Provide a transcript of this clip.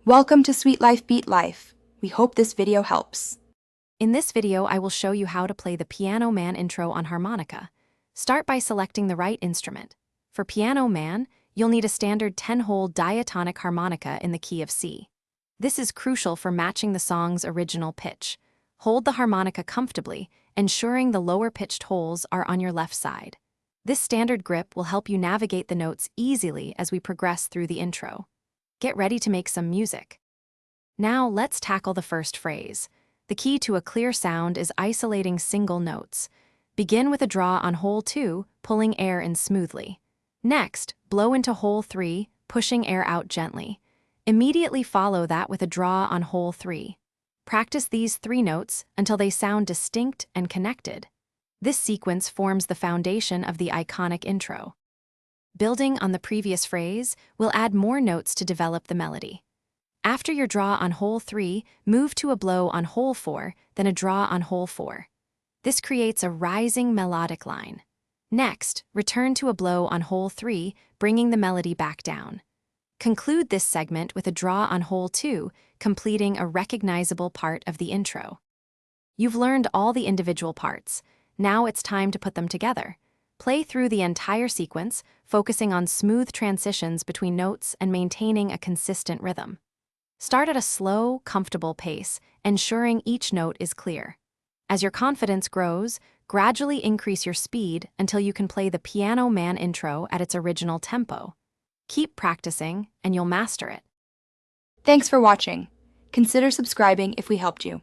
Welcome to Sweet Life Beat Life. We hope this video helps. In this video, I will show you how to play the Piano Man intro on harmonica. Start by selecting the right instrument. For Piano Man, you'll need a standard 10-hole diatonic harmonica in the key of C. This is crucial for matching the song's original pitch. Hold the harmonica comfortably, ensuring the lower-pitched holes are on your left side. This standard grip will help you navigate the notes easily as we progress through the intro. Get ready to make some music. Now let's tackle the first phrase. The key to a clear sound is isolating single notes. Begin with a draw on hole 2, pulling air in smoothly. Next, blow into hole 3, pushing air out gently. Immediately follow that with a draw on hole 3. Practice these 3 notes until they sound distinct and connected. This sequence forms the foundation of the iconic intro. Building on the previous phrase, we'll add more notes to develop the melody. After your draw on hole 3, move to a blow on hole 4, then a draw on hole 4. This creates a rising melodic line. Next, return to a blow on hole 3, bringing the melody back down. Conclude this segment with a draw on hole 2, completing a recognizable part of the intro. You've learned all the individual parts. Now it's time to put them together. Play through the entire sequence, focusing on smooth transitions between notes and maintaining a consistent rhythm. Start at a slow, comfortable pace, ensuring each note is clear. As your confidence grows, gradually increase your speed until you can play the Piano Man intro at its original tempo. Keep practicing, and you'll master it. Thanks for watching. Consider subscribing if we helped you.